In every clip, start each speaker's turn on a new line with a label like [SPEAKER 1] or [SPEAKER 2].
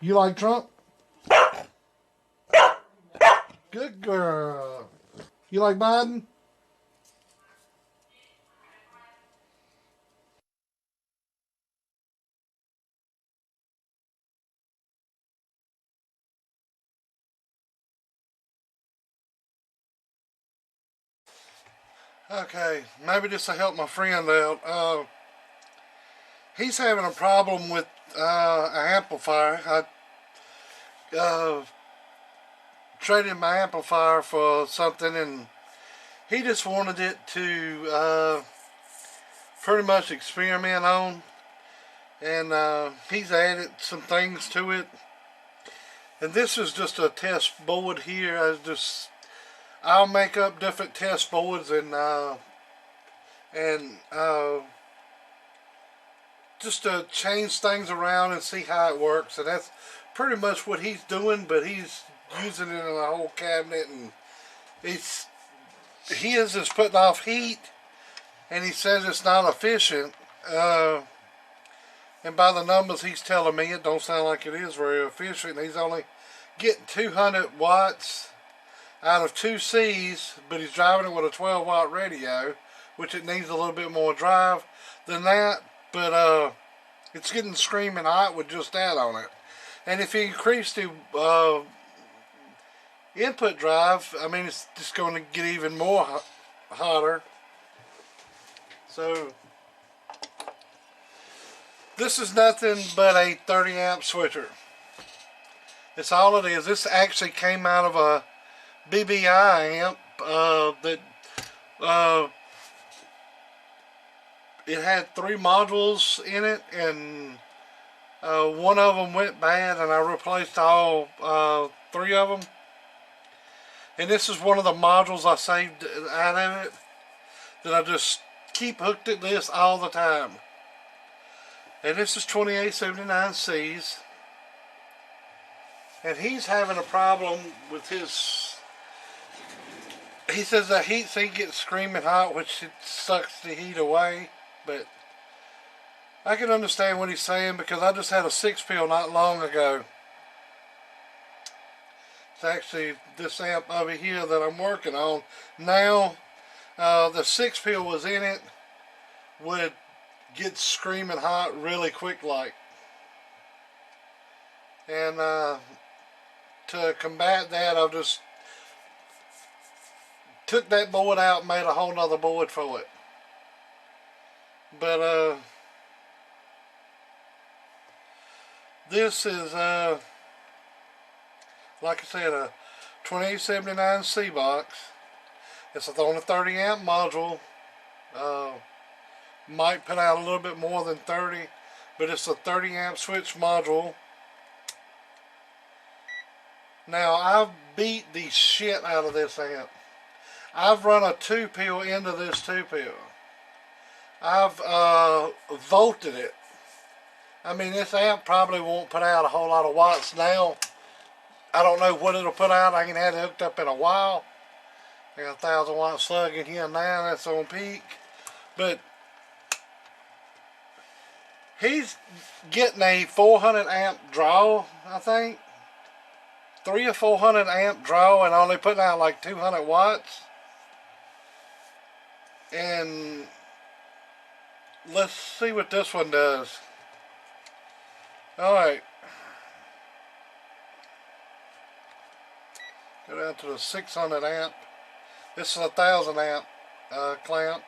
[SPEAKER 1] You like Trump? Good girl. You like Biden? Okay, maybe this will help my friend out. He's having a problem with an amplifier. I traded my amplifier for something, and he just wanted it to pretty much experiment on. And he's added some things to it. And this is just a test board here. I'll make up different test boards and just to change things around and see how it works. And that's pretty much what he's doing, but he's using it in a whole cabinet, and his is putting off heat, and he says it's not efficient. And by the numbers he's telling me, it don't sound like it is very efficient. He's only getting 200 watts out of 2 C's, but he's driving it with a 12-watt radio, which it needs a little bit more drive than that. But it's getting screaming hot with just that on it. And if you increase the input drive, I mean, it's just going to get even more hotter. So this is nothing but a 30 amp switcher. That's all it is. This actually came out of a BBI amp that it had 3 modules in it, and one of them went bad, and I replaced all 3 of them. And this is one of the modules I saved out of it that I just keep hooked at this all the time. And this is 2879Cs. And he's having a problem with his... He says the heat sink gets screaming hot, which it sucks the heat away. But I can understand what he's saying, because I just had a 6-pill not long ago. It's actually this amp over here that I'm working on now. The 6-pill was in it, would get screaming hot really quick like. And to combat that, I've just took that board out and made a whole nother board for it. But this is like I said, a 2879C box. It's on a 30 amp module. Might put out a little bit more than 30, but it's a 30 amp switch module. Now, I've beat the shit out of this amp. I've run a 2-pill into this 2-pill. I've volted it. I mean, this amp probably won't put out a whole lot of watts now. I don't know what it'll put out. I ain't had it hooked up in a while. I got a 1,000-watt slug in here now. That's on peak. But he's getting a 400 amp draw, I think. 300 or 400 amp draw, and only putting out like 200 watts. And let's see what this one does. Alright. Go down to the 600 amp. This is a 1,000 amp clamp.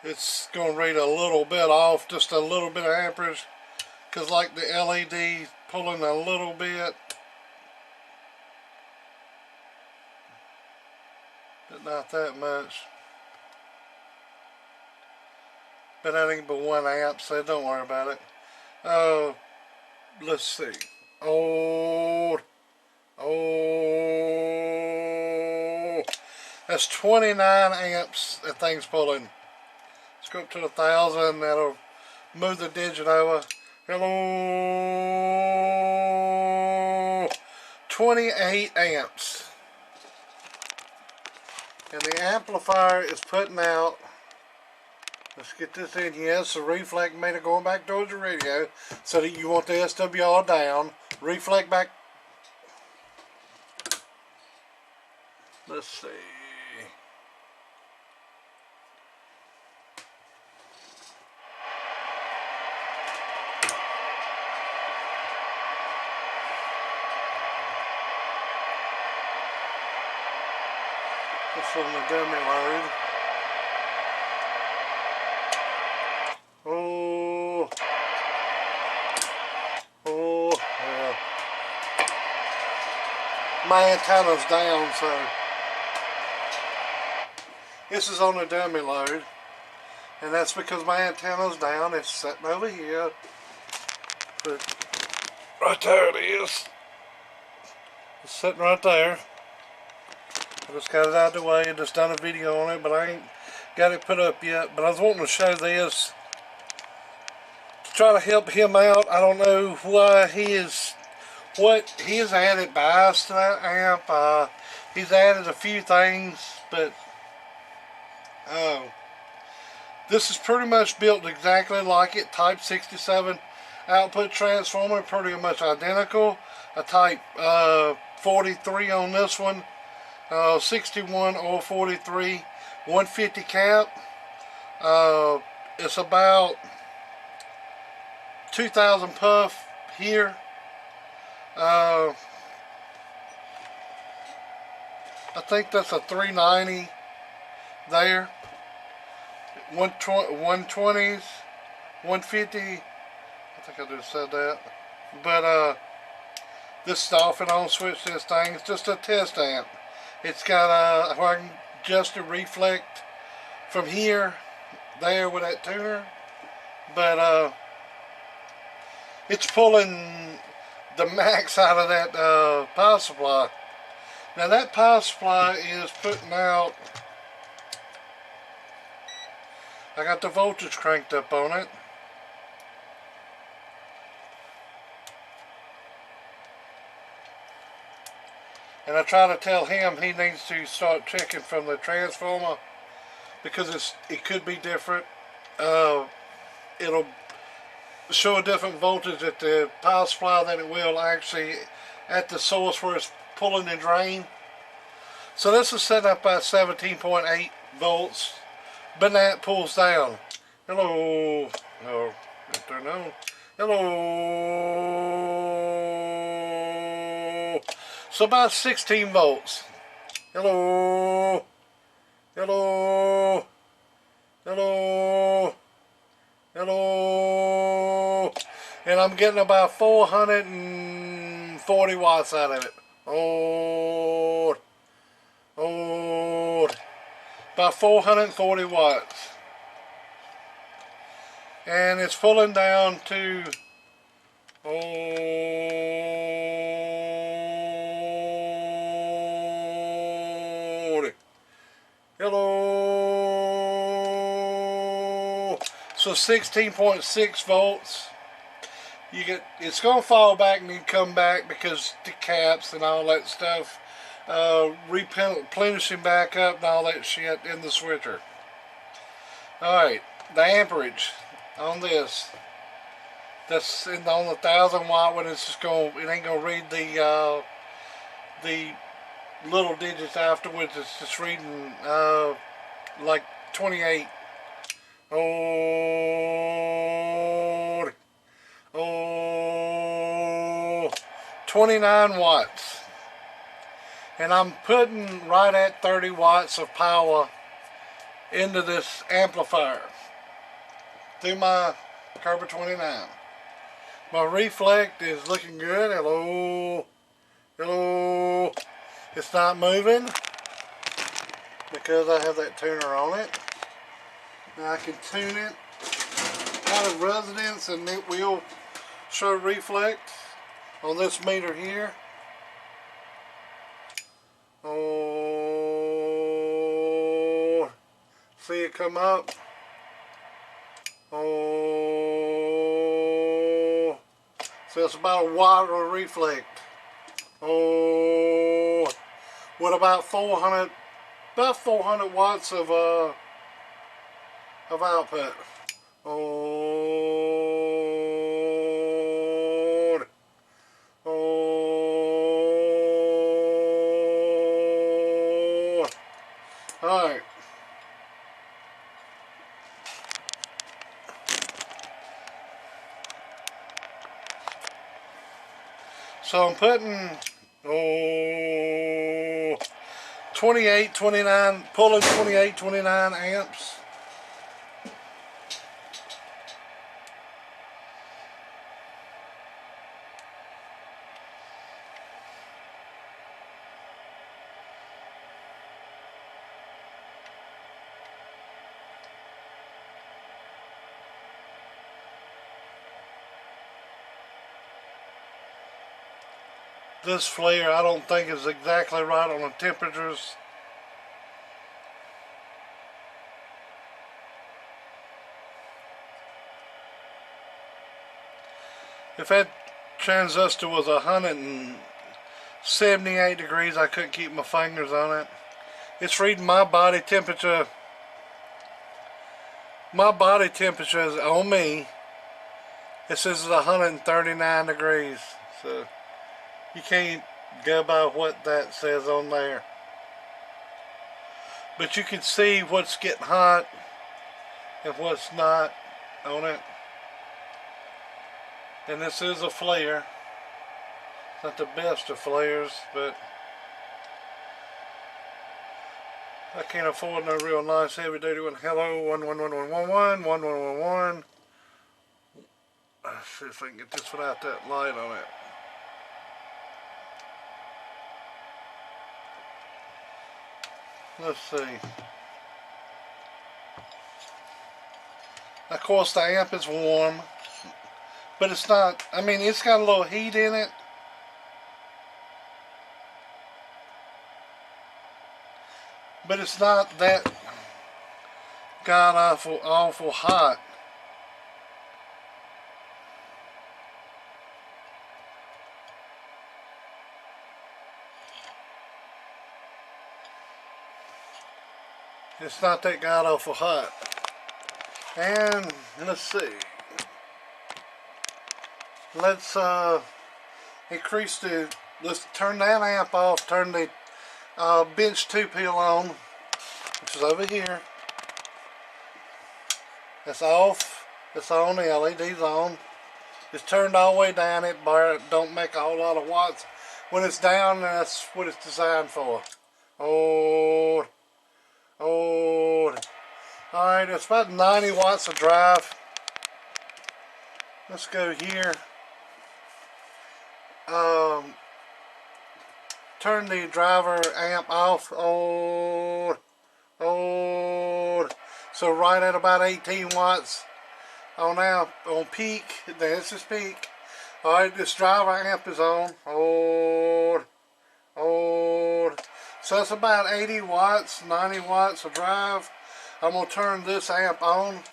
[SPEAKER 1] It's going to read a little bit off, just a little bit of amperage, because like the LED pulling a little bit, but not that much. But that ain't but 1 amp, so don't worry about it. Let's see. Oh, that's 29 amps that thing's pulling. Let's go up to 1,000. That'll move the digit over. Hello. 28 amps. And the amplifier is putting out Let's get this in here. It's a reflect meter going back towards the radio, so that you want the SWR down. Reflect back. Let's see. This on the dummy load. Oh, yeah. My antenna's down, so this is on the dummy load, and that's because my antenna's down. It's sitting over here, but right there it is. It's sitting right there. I just got it out of the way and just done a video on it, but I ain't got it put up yet. But I was wanting to show this to try to help him out. I don't know why what he has added bias to that amp. He's added a few things, but this is pretty much built exactly like it. Type 67 output transformer, pretty much identical. A type 43 on this one. 61 or 43, 150 cap. It's about 2,000 puff here. I think that's a 390 there. 120s, 150. I think I just said that. But this is off and on switch. This thing. It's just a test amp. It's got where I can adjust the reflect from here, there with that tuner, but it's pulling the max out of that power supply. Now that power supply is putting out, I got the voltage cranked up on it. And I try to tell him he needs to start checking from the transformer, because it could be different. It'll show a different voltage at the power supply than it will actually at the source where it's pulling the drain. So this is set up at 17.8 volts, but that pulls down. Hello. Oh, turn on. Hello. So about 16 volts. Hello. Hello. Hello. Hello. And I'm getting about 440 watts out of it. Oh. Oh. About 440 watts. And it's pulling down to hello. So 16.6 volts. It's gonna fall back and then come back because the caps and all that stuff, replenishing back up and all that shit in the switcher. Alright, the amperage on this, that's on the 1,000 watt one. It's just it ain't gonna read the little digits afterwards. It's just reading like 28. Oh, 29 watts. And I'm putting right at 30 watts of power into this amplifier through my Kerber 29. My reflect is looking good. Hello. Hello. It's not moving because I have that tuner on it. Now I can tune it out of residence and it will show reflect on this meter here. Oh, see it come up. Oh, so it's about a watt of reflect. Oh, with about 400 watts of of output. Lord. Lord. Alright. So I'm putting 28, 29, pulling 28, 29 amps. This flare I don't think is exactly right on the temperatures. If that transistor was 178 degrees, I couldn't keep my fingers on it. It's reading my body temperature. My body temperature is on me. It says it's 139 degrees. So you can't go by what that says on there. But you can see what's getting hot and what's not on it. And this is a flare. It's not the best of flares, but I can't afford no real nice heavy duty one. Hello, 11111, 1111. Let's see if I can get this without that light on it. Let's see. Of course the amp is warm, but it's not, I mean it's got a little heat in it. But it's not that god awful hot. It's not that god awful hot. And let's see. Let's increase the, let's turn that amp off, turn the bench 2 peel on, which is over here. It's off, it's on, the LED's on. It's turned all the way down, it don't make a whole lot of watts. When it's down, that's what it's designed for. Oh. Alright, it's about 90 watts of drive. Let's go here. Turn the driver amp off. So right at about 18 watts on peak. This is peak. Alright, this driver amp is on. So that's about 80 watts, 90 watts of drive. I'm going to turn this amp on.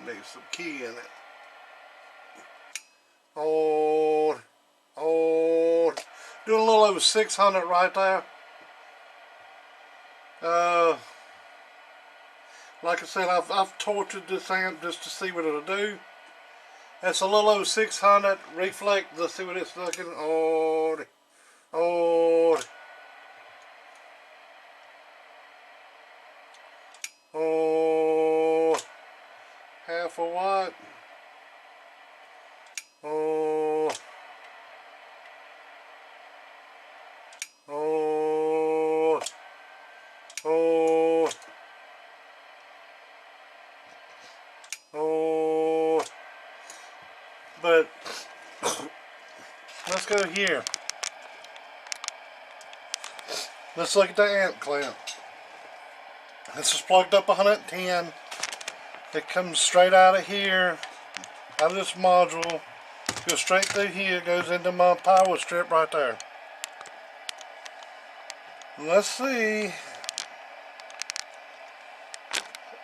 [SPEAKER 1] Need some key in it. Doing a little over 600 right there. Like I said, I've tortured this amp just to see what it'll do. That's a little over 600. Reflect, let's see what it's looking. Half a watt. But let's go here. Let's look at the amp clamp. This is plugged up 110. It comes straight out of here, out of this module, goes straight through here, goes into my power strip right there. Let's see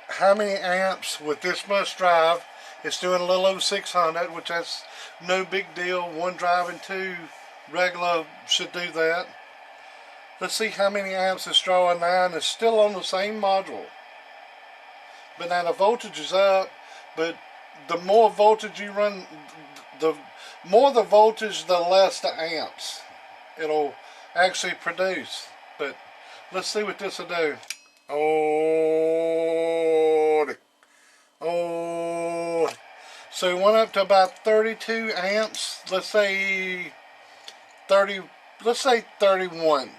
[SPEAKER 1] how many amps with this much drive. It's doing a little over 600, which that's no big deal. One drive and two regular should do that. Let's see how many amps it's drawing now, and it's still on the same module. But now the voltage is up, but the more voltage you run, the more the voltage, the less the amps it'll actually produce. But let's see what this will do. Oh, so it went up to about 32 amps. Let's say 30. Let's say 31.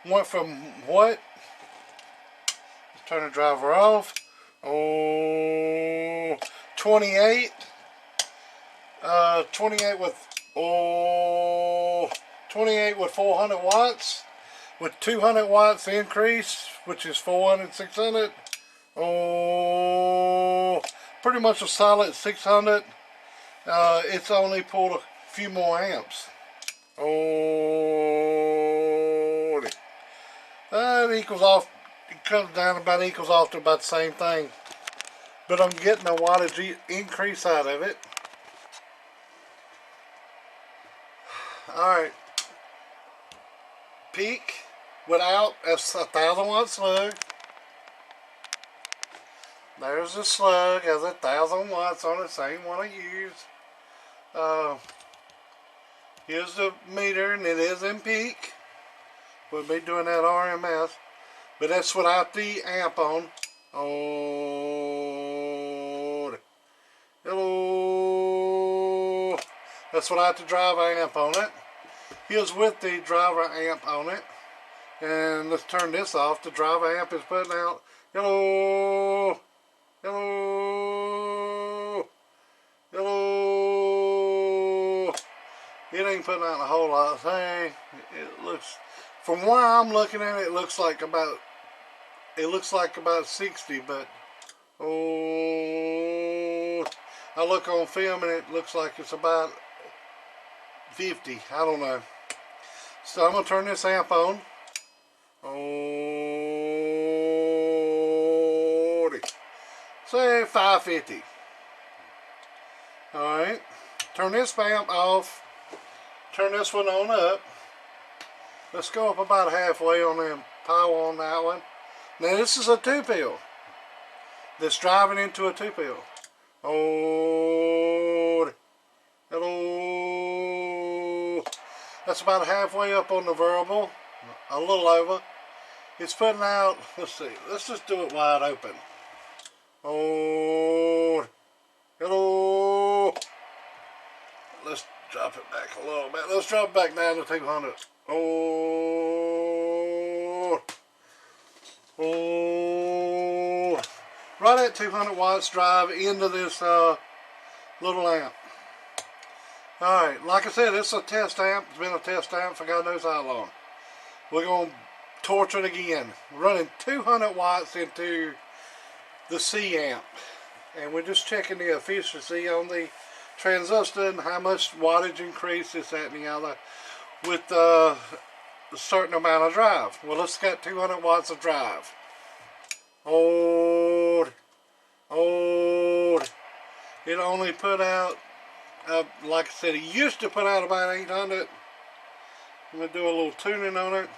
[SPEAKER 1] Went from what? Let's turn the driver off. 28. 28 with 28 with 400 watts. With 200 watts increase, which is 400, 600. Pretty much a solid 600. It's only pulled a few more amps. It equals off. It comes down about equals off to about the same thing. But I'm getting a wattage increase out of it. Alright. Peak without a 1,000 watt slug. There's the slug, has 1,000 watts on it, same one I used. Here's the meter, and it is in peak. We'll be doing that RMS, but that's without the amp on. Hello. That's without the driver amp on it. Here's with the driver amp on it. And let's turn this off. The driver amp is putting out. Hello. Hello. Hello. It ain't putting out a whole lot. Hey, it looks, from where I'm looking at it, it looks like about 60, but I look on film and it looks like it's about 50. I don't know. So I'm gonna turn this amp on. Say 550. Alright. Turn this amp off. Turn this one on up. Let's go up about halfway on the power on that one. Now this is a 2-pill. That's driving into a 2-pill. Hello. That's about halfway up on the variable. A little over. It's putting out, let's see, let's just do it wide open. Hello. Let's drop it back a little bit. Let's drop it back down to 200. Right at 200 watts drive into this little amp. Alright, like I said, it's a test amp. It's been a test amp for God knows how long. We're going to torch it again. Running 200 watts into the C amp. And we're just checking the efficiency on the transistor and how much wattage increase, this, that, and the other, with a certain amount of drive. Well, let's get 200 watts of drive. It only put out, like I said, it used to put out about 800. I'm going to do a little tuning on it.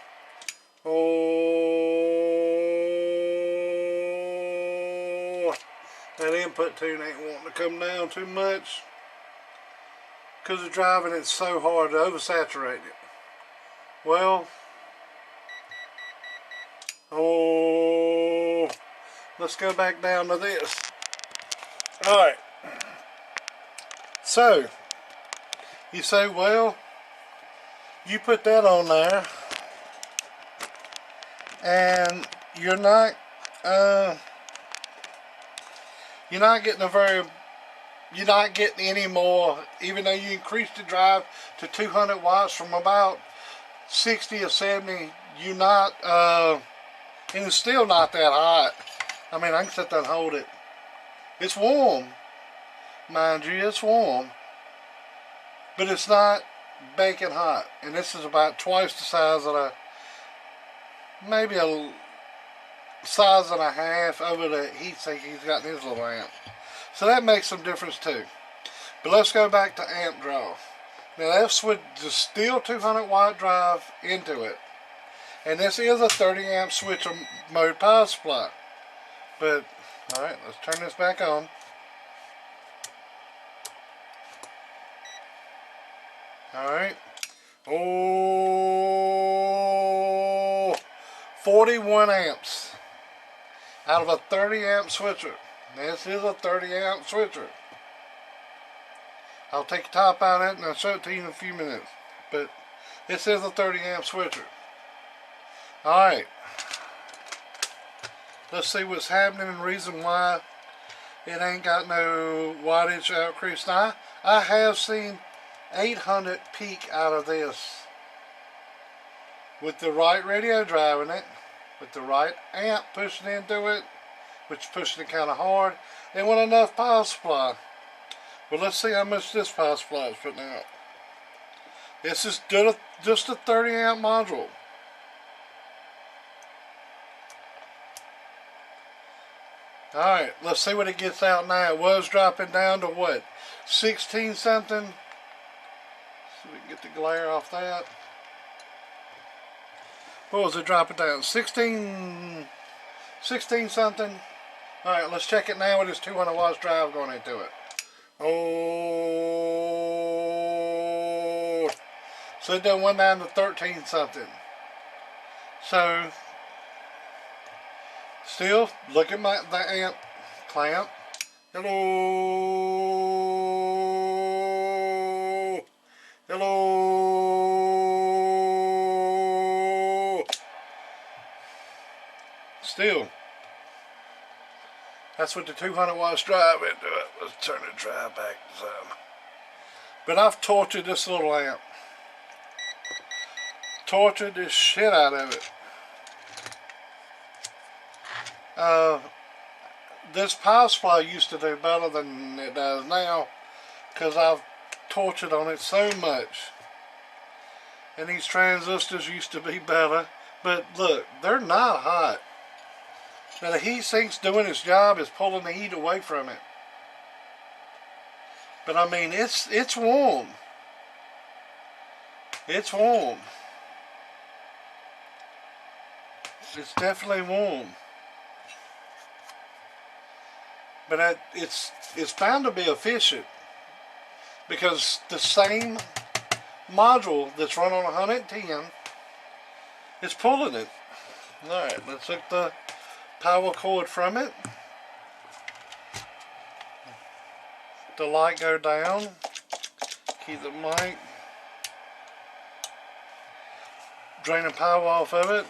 [SPEAKER 1] That input tune ain't wanting to come down too much because of driving it so hard to oversaturate it. Well, let's go back down to this. Alright. So, you say, well, you put that on there and you're not getting any more, even though you increased the drive to 200 watts from about 60 or 70, you're not, and it's still not that hot. I mean, I can sit there and hold it. It's warm, mind you, it's warm, but it's not baking hot. And this is about twice the size of the, maybe a size and a half over the heatsink he's got in his little amp. So that makes some difference too. But let's go back to amp draw. Now that switch is still 200 watt drive into it. And this is a 30 amp switcher mode power supply. But, alright, let's turn this back on. Alright. Oh, 41 amps out of a 30 amp switcher. This is a 30 amp switcher. I'll take the top out of it and I'll show it to you in a few minutes. But this is a 30 amp switcher. Alright. Let's see what's happening and reason why it ain't got no wattage increase. Now, I have seen 800 peak out of this with the right radio driving it, with the right amp pushing into it, which pushing it kind of hard, and with enough power supply. But let's see how much this power supply is putting out. This is just a 30 amp module. Alright, let's see what it gets out now. It was dropping down to what? 16 something. So we can get the glare off that. What was it dropping down? 16 something. Alright, let's check it now with this 200 watts drive going into it. Oh, so it done went down to 13 something. So still, look at the amp clamp. Hello. Hello. Still. That's what the 200 watts drive into it. Let's turn the drive back some. But I've tortured this little amp. Tortured the shit out of it. This power supply used to do better than it does now because I've tortured on it so much. And these transistors used to be better, but look, they're not hot. Now the heat sink's doing its job, is pulling the heat away from it. But I mean, it's warm. It's warm. It's definitely warm. But it's bound to be efficient because the same module that's run on 110 is pulling it. Alright, let's hook the power cord from it. The light go down. Keep the mic. Drain the power off of it.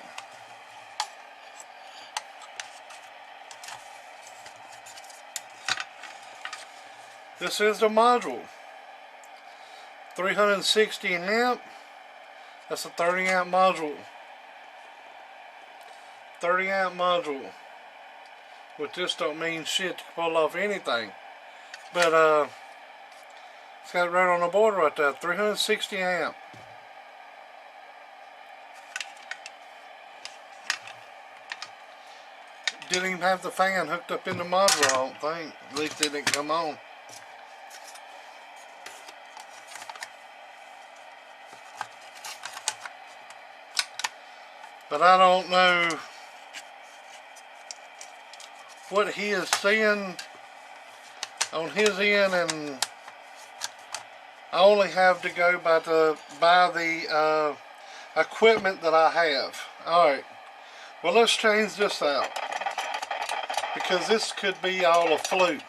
[SPEAKER 1] This is the module. 360 amp. That's a 30 amp module. 30 amp module. Which just don't mean shit to pull off anything. But it's got it right on the board right there. 360 amp. Didn't even have the fan hooked up in the module, I don't think. At least it didn't come on. But I don't know what he is seeing on his end, and I only have to go by the equipment that I have. Alright, well, let's change this out because this could be all a fluke.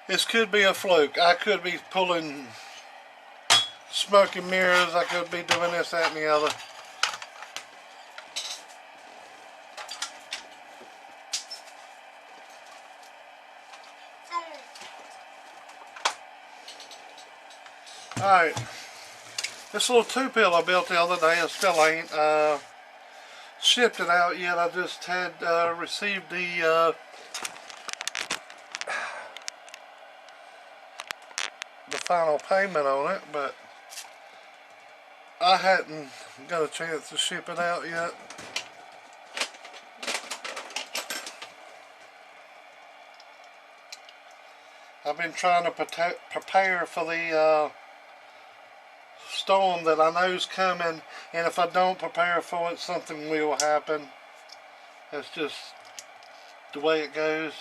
[SPEAKER 1] This could be a fluke. I could be pulling smoke and mirrors. I could be doing this, that, and the other. Alright. This little 2-pill I built the other day, I still ain't shipped it out yet. I just had received the final payment on it, but I hadn't got a chance to ship it out yet. I've been trying to prepare for the storm that I know is coming, and if I don't prepare for it, something will happen. That's just the way it goes.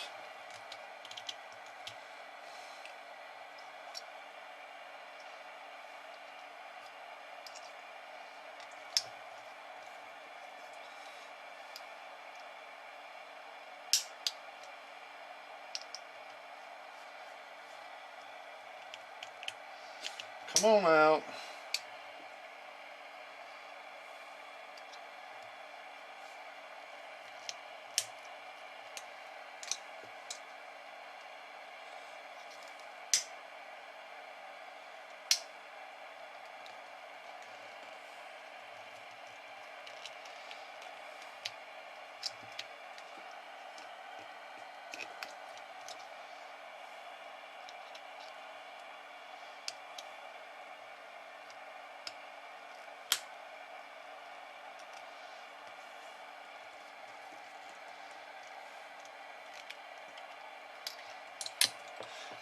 [SPEAKER 1] Come on out.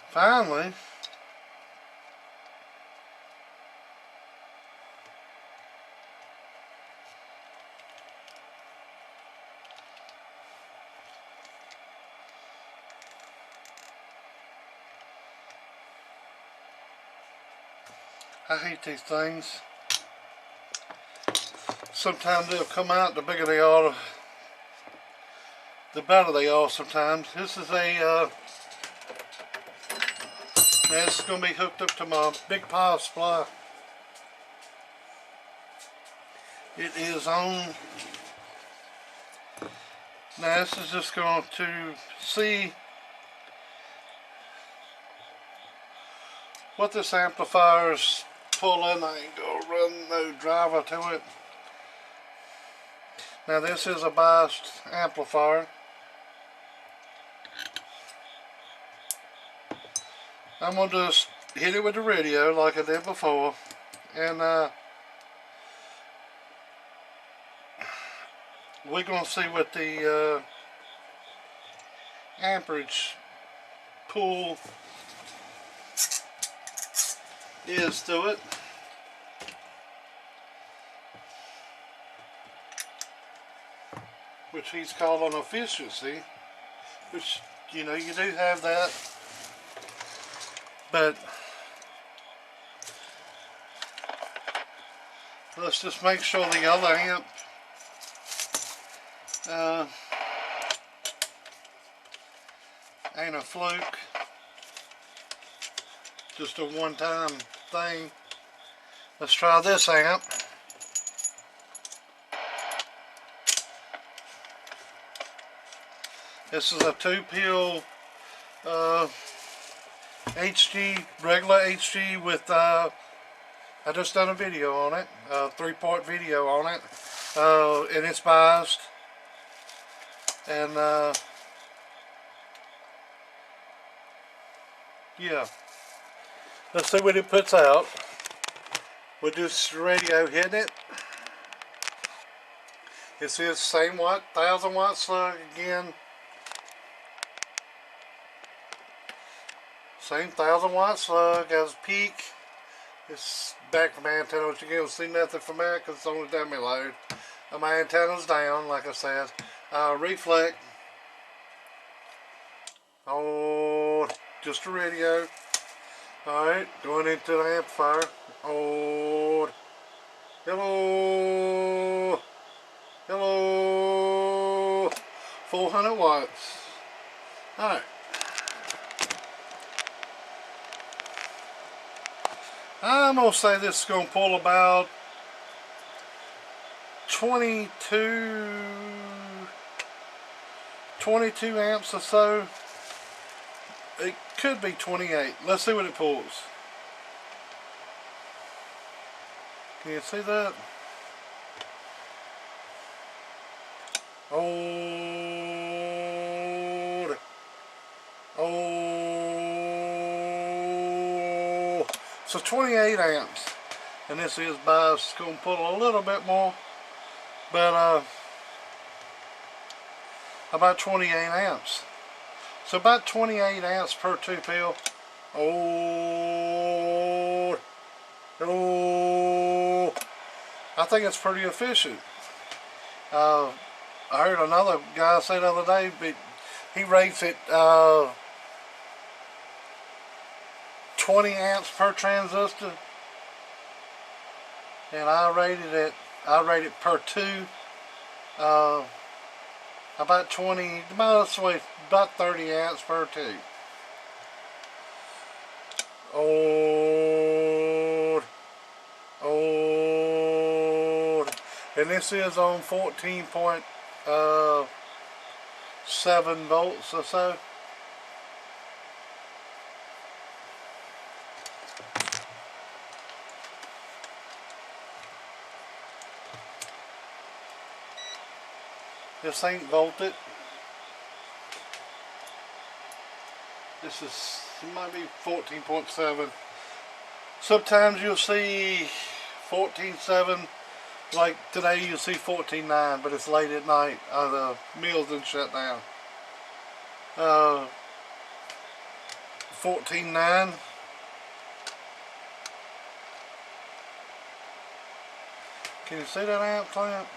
[SPEAKER 1] Finally. I hate these things. Sometimes they'll come out, the bigger they are, the better they are sometimes. This is a, this is going to be hooked up to my big power supply. It is on. Now this is just going to see what this amplifier is pulling. I ain't going to run no driver to it. Now this is a biased amplifier. I'm going to just hit it with the radio like I did before, and we're going to see what the amperage pull is to it. Which he's calling efficiency, which, you know, you do have that, but let's just make sure the other amp ain't a fluke, just a one-time thing. Let's try this amp. This is a 2-pill HG, regular HG with, I just done a video on it, a 3-part video on it, and it's biased, and yeah, let's see what it puts out. We'll do this radio hitting it. It says same watt, 1000 watt slug again. Same 1000 watt slug as peak. It's back from my antenna, which you can't see nothing from that because it's only dummy load. My antenna's down, like I said. Reflect. Oh, just a radio. Alright, going into the amplifier. Oh, hello. Hello. 400 watts. Alright. I'm going to say this is going to pull about 22 amps or so. It could be 28. Let's see what it pulls. Can you see that? Oh. So 28 amps, and this is biased. It's going to pull a little bit more, but about 28 amps. So about 28 amps per 2-pill. Oh, oh, I think it's pretty efficient. I heard another guy say the other day, but he rates it 20 amps per transistor, and I rate it per 2. About 20, let's say about 30 amps per 2. Old, old, and this is on 14.7 volts or so. This ain't volted. This is, it might be 14.7. Sometimes you'll see 14.7, like today you'll see 14.9, but it's late at night. The mill's done shut down. 14.9. Can you see that amp clamp?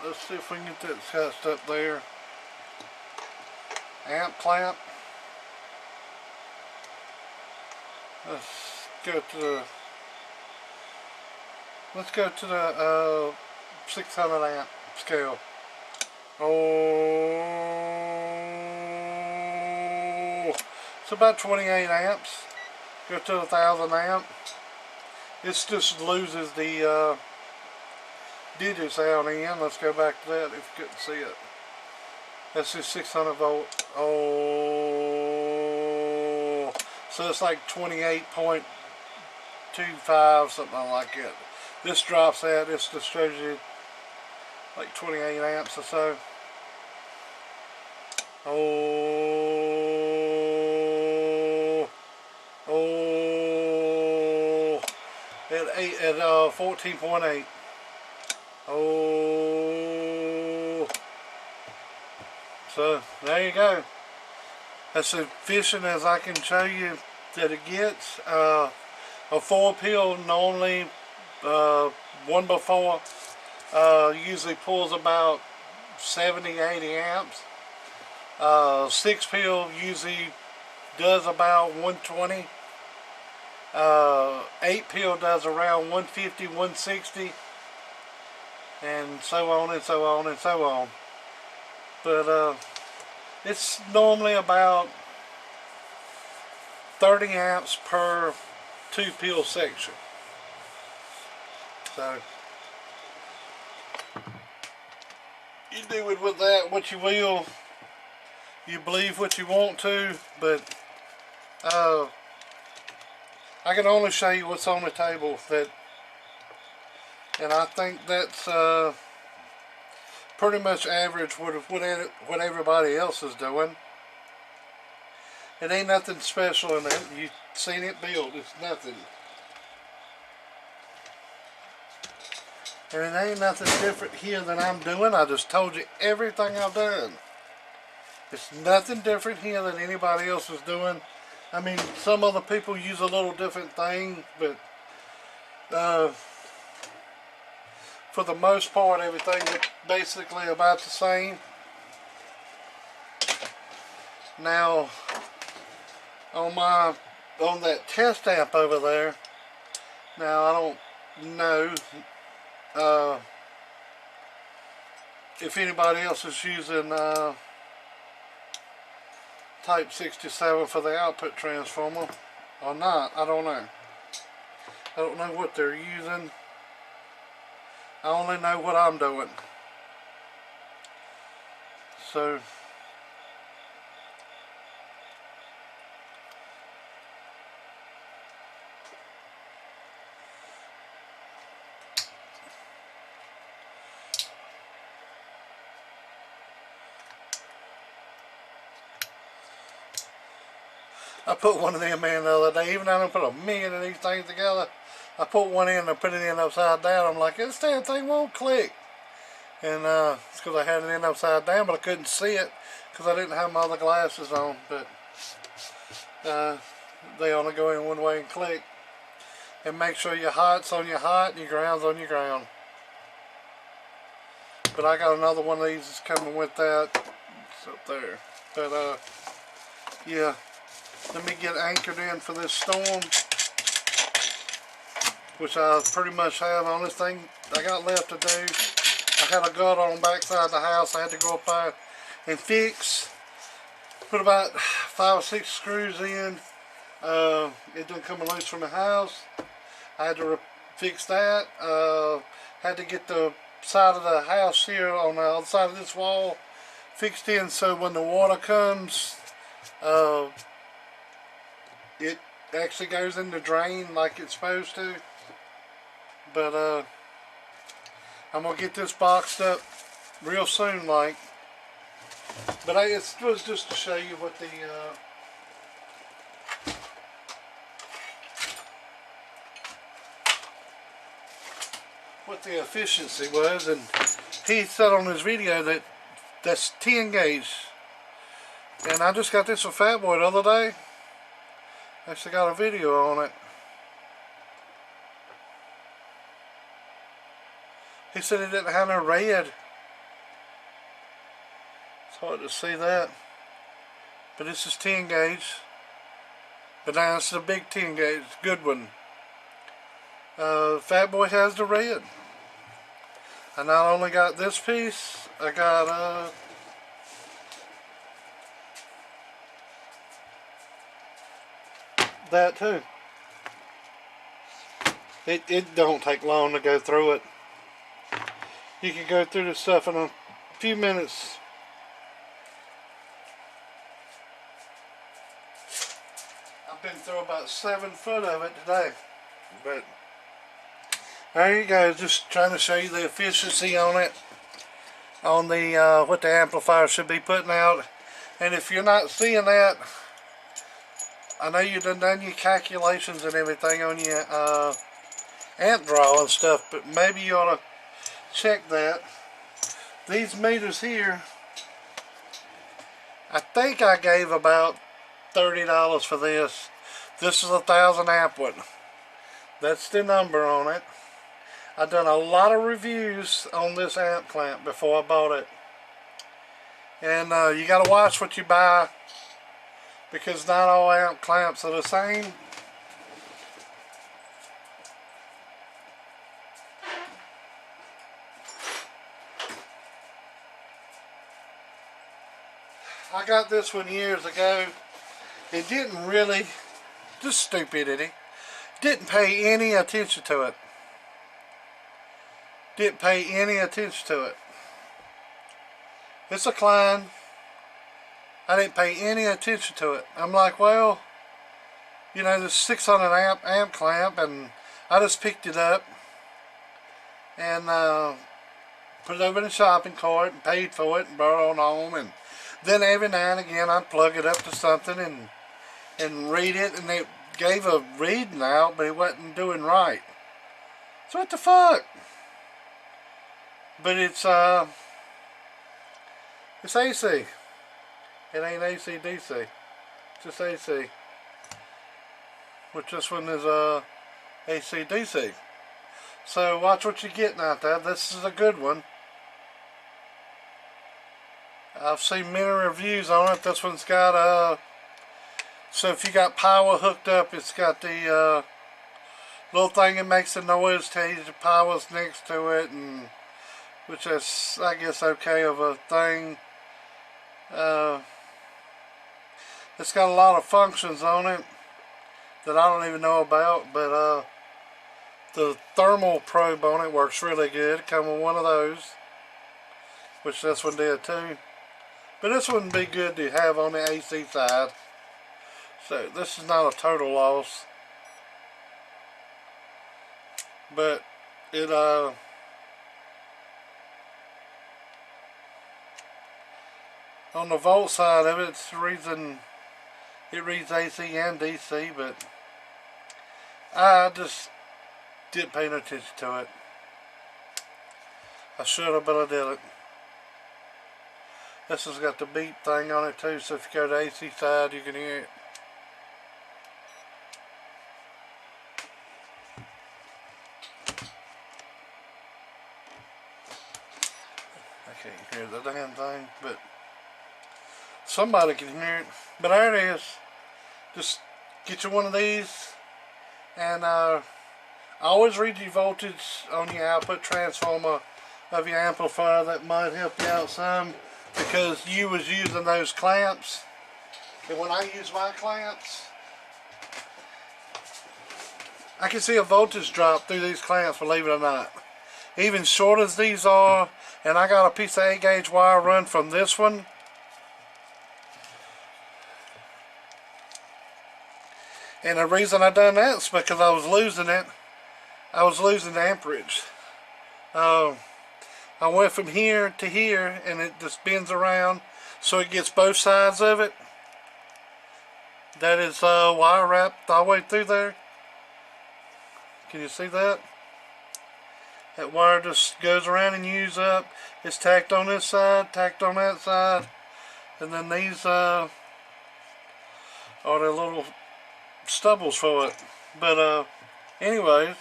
[SPEAKER 1] Let's see if we can get that set up there. Amp clamp. Let's go to the 600 amp scale. Oh, it's about 28 amps. Go to 1000 amp. It just loses the digits out in. Let's go back to that if you couldn't see it. That's just 600 volt. Oh, so it's like 28.25, something like that. This drops out. This just shows you like 28 amps or so. Oh, oh, at 14.8. Oh, so there you go. That's as efficient as I can show you that it gets. A 4-pill normally, 1x4, usually pulls about 70-80 amps. 6-pill usually does about 120. 8-pill does around 150, 160. And so on and so on and so on. But it's normally about 30 amps per 2-pill section. So you do with that what you will. You believe what you want to, but I can only show you what's on the table. And I think that's pretty much average what everybody else is doing. It ain't nothing special in it. You've seen it build. It's nothing. And it ain't nothing different here than I'm doing. I just told you everything I've done. It's nothing different here than anybody else is doing. I mean, some other people use a little different thing, but for the most part, everything is basically about the same. Now, on that test amp over there, now I don't know if anybody else is using type 67 for the output transformer or not. I don't know. I don't know what they're using. I only know what I'm doing. So I put one of them in the other day. Even though I don't put a million of these things together, I put one in and I put it in upside down. I'm like, this damn thing won't click. And it's because I had it in upside down, but I couldn't see it because I didn't have my other glasses on. But they only go in one way and click. And make sure your hot's on your hot and your ground's on your ground. But I got another one of these that's coming with that. It's up there. But yeah, let me get anchored in for this storm, which I pretty much have. The only thing I got left to do, I had a gut on the back side of the house I had to go up there and fix. Put about 5 or 6 screws in. It done come loose from the house. I had to fix that. Had to get the side of the house here on the other side of this wall fixed in so when the water comes, it actually goes in the drain like it's supposed to. But I'm gonna get this boxed up real soon, like. But it was just to show you what the efficiency was, and he said on his video that that's 10 gauge, and I just got this from Fat Boy the other day. Actually got a video on it. He said it didn't have no red. It's hard to see that, but this is 10 gauge, but now it's a big 10 gauge, good one. Fat Boy has the red. I not only got this piece, I got that too. It don't take long to go through it. You can go through this stuff in a few minutes. I've been through about 7 foot of it today, but there you go, just trying to show you the efficiency on it, on the what the amplifier should be putting out. And if you're not seeing that, I know you've done your calculations and everything on your amp draw and stuff, but maybe you ought to check that. These meters here, I think I gave about $30 for this. This is a 1,000 amp one. That's the number on it. I've done a lot of reviews on this amp clamp before I bought it. And you got to watch what you buy, because not all amp clamps are the same. I got this one years ago. It didn't really, just stupidity, didn't pay any attention to it. Didn't pay any attention to it. It's a Klein. I didn't pay any attention to it. I'm like, well, you know, this 600 amp clamp, and I just picked it up and put it over in the shopping cart and paid for it and brought it on home. And then every now and again I'd plug it up to something and read it, and it gave a reading out, but it wasn't doing right. So what the fuck? But it's AC. It ain't AC/DC. It's just AC. Which this one is AC/DC. So watch what you're getting out there. This is a good one. I've seen many reviews on it. This one's got so if you got power hooked up, it's got the little thing that makes the noise, tells you the power's next to it, and which is, I guess, okay of a thing. It's got a lot of functions on it that I don't even know about, but the thermal probe on it works really good. Come with one of those, which this one did too. But this wouldn't be good to have on the AC side. So this is not a total loss. But it on the volt side of it, it's the reason It reads AC and DC, but I just didn't pay no attention to it. I should have, but I didn't. This has got the beep thing on it too, so if you go to the AC side, you can hear it. I can't hear the damn thing, but somebody can hear it. But there it is. Just get you one of these, and always read your voltage on your output transformer of your amplifier. That might help you out some, because you was using those clamps, and when I use my clamps, I can see a voltage drop through these clamps, believe it or not. Even short as these are, and I got a piece of 8-gauge wire run from this one. And the reason I done that is because I was losing it. I was losing the amperage. I went from here to here, and it just bends around so it gets both sides of it. That is wire wrapped all the way through there. Can you see that? That wire just goes around and uses up. It's tacked on this side, tacked on that side, and then these are the little stubbles for it. But anyways,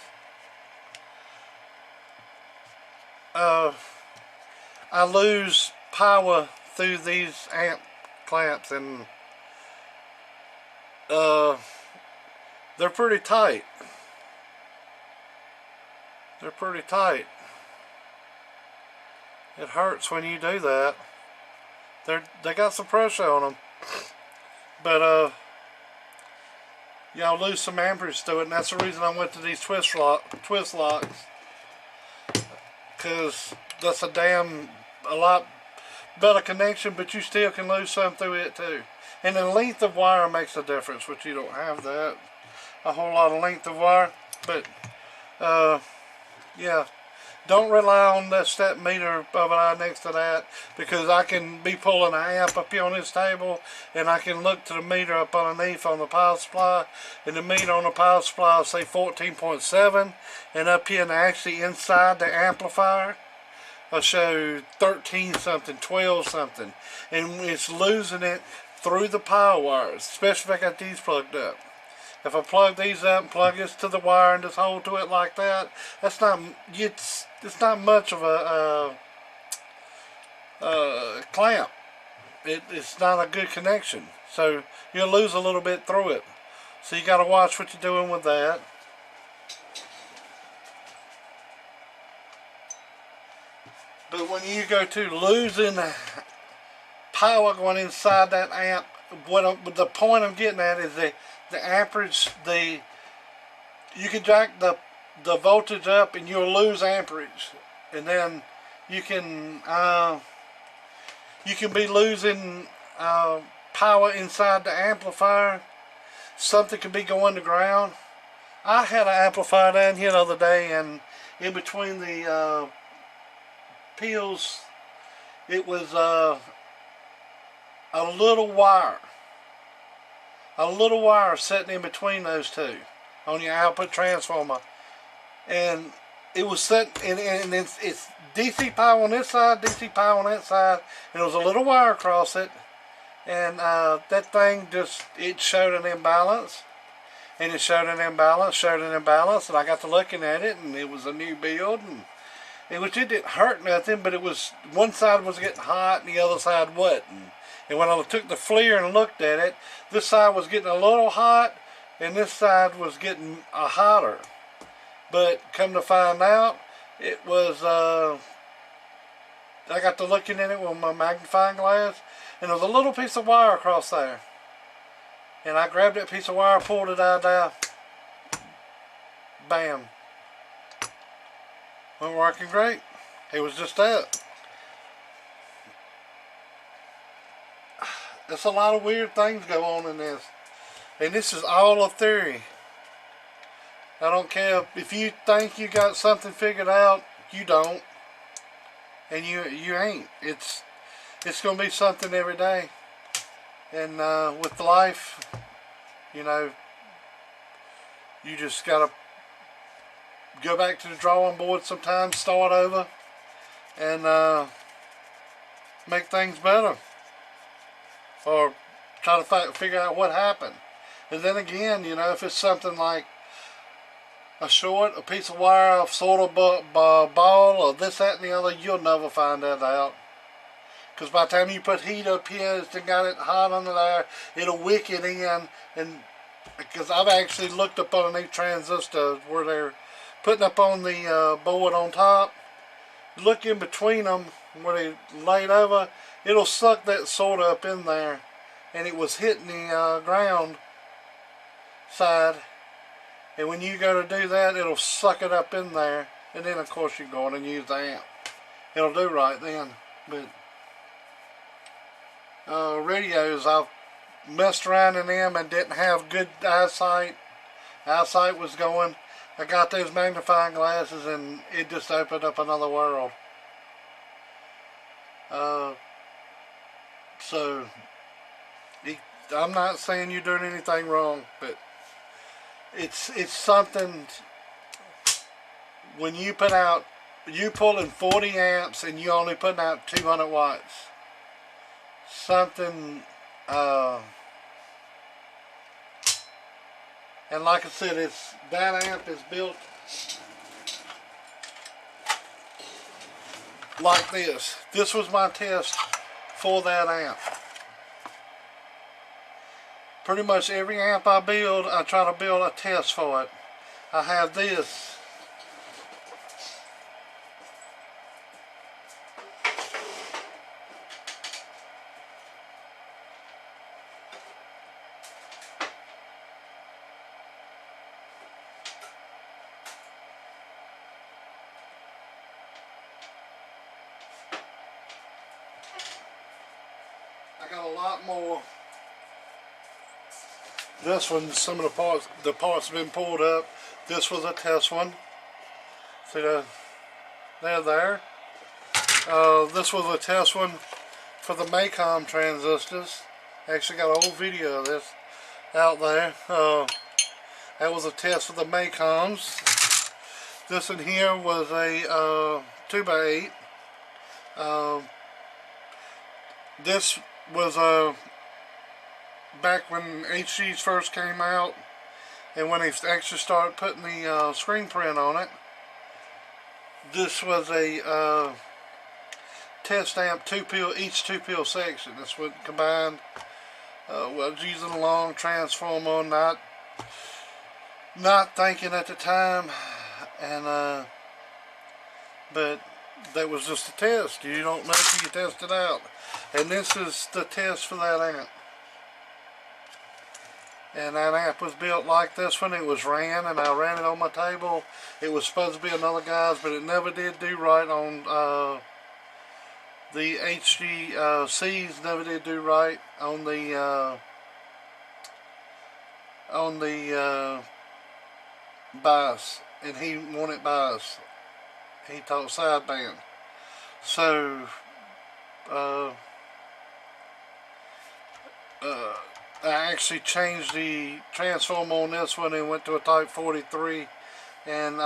[SPEAKER 1] I lose power through these amp clamps, and they're pretty tight. They're pretty tight. It hurts when you do that. They got some pressure on them, but y'all lose some amperage to it, and that's the reason I went to these twist locks, because that's a lot better connection, but you still can lose some through it too. And the length of wire makes a difference, which you don't have that a whole lot of length of wire. But yeah, don't rely on that step meter over next to that, because I can be pulling an amp up here on this table, and I can look to the meter up underneath on the power supply, and the meter on the power supply will say 14.7, and up here and actually inside the amplifier I'll show 13 something, 12 something, and it's losing it through the power wires, especially if I got these plugged up. If I plug these up and plug this to the wire and just hold to it like that, that's not, it's not much of a clamp. It's not a good connection, so you'll lose a little bit through it. So you got to watch what you're doing with that. But when you go to losing power going inside that amp, the point I'm getting at is the amperage, you can jack the voltage up and you'll lose amperage, and then you can be losing power inside the amplifier. Something could be going to ground. I had an amplifier down here the other day, and in between the peels, it was a little wire sitting in between those two on your output transformer, and it was set, and it's DC power on this side, DC power on that side, and there was a little wire across it, and that thing just, it showed an imbalance, and it showed an imbalance, and I got to looking at it, and it was a new build, and it didn't hurt nothing, but it was, one side was getting hot and the other side wasn't. And when I took the FLIR and looked at it, this side was getting a little hot and this side was getting hotter. But come to find out, it was, I got to looking at it with my magnifying glass, and there was a little piece of wire across there. And I grabbed that piece of wire, pulled it out there, bam. Went working great. It was just that. There's a lot of weird things go on in this. And this is all a theory. I don't care if you think you got something figured out, you don't. And you ain't. It's gonna be something every day. And with life, you know, you just gotta go back to the drawing board sometimes, start over, and make things better, or try to figure out what happened. And then again, you know, if it's something like a piece of wire, a sort of ball, or this, that, and the other, you'll never find that out. Because by the time you put heat up here, it's got it hot under there, it'll wick it in. And because I've actually looked up underneath transistors where they're putting up on the board on top, look in between them where they laid over, it'll suck that soda up in there, and it was hitting the ground side. And when you go to do that, it'll suck it up in there, and then of course you go on and use the amp. It'll do right then. But radios, I've messed around in them and didn't have good eyesight. Eyesight was going. I got those magnifying glasses and it just opened up another world. So I'm not saying you're doing anything wrong, but it's something. When you pulling 40 amps and you only putting out 200 watts, something, and like I said, that amp is built like this. This was my test for that amp. Pretty much every amp I build, I try to build a test for it. I have this. I got a lot more. This one, some of the parts have been pulled up. This was a test one. See they're there. This was a test one for the MACOM transistors. Actually got an old video of this out there. That was a test for the MACOMs. This in here was a 2x8. This was back when HGs first came out, and when they actually started putting the screen print on it. This was a test amp, each 2-pill section. This was combined. I was using a long transformer, not thinking at the time, and but that was just a test. You don't know till you test it out. And this is the test for that amp. And that amp was built like this one. It was ran, and I ran it on my table. It was supposed to be another guy's, but it never did do right on the HGCs. Never did do right on the bias, and he wanted bias. He taught sideband. So I actually changed the transformer on this one and went to a Type 43, and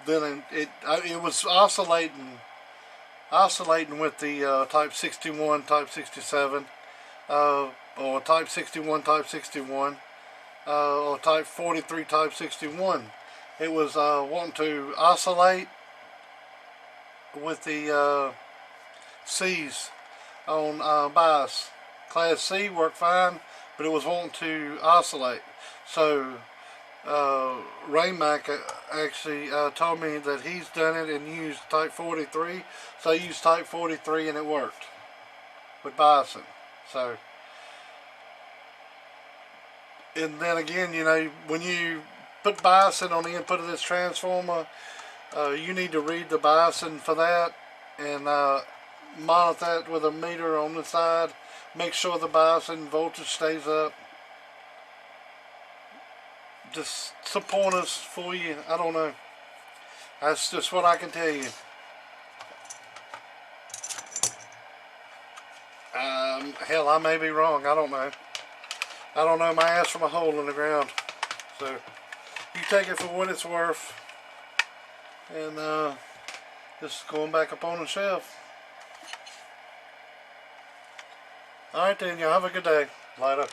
[SPEAKER 1] then it was oscillating with the Type 61, Type 67, or Type 61, Type 61, or Type 43, Type 61. It was wanting to oscillate with the C's on bias. Class C worked fine, but it was wanting to oscillate. So Raymac actually told me that he's done it and used Type 43. So I used Type 43 and it worked with biasing. So, and then again, you know, when you put biasing on the input of this transformer, you need to read the biasing for that and monitor that with a meter on the side. Make sure the biasing voltage stays up. Just some pointers for you. I don't know. That's just what I can tell you. Hell, I may be wrong. I don't know. I don't know my ass from a hole in the ground. So you take it for what it's worth. And just going back up on the shelf. Alright then, y'all have a good day. Later.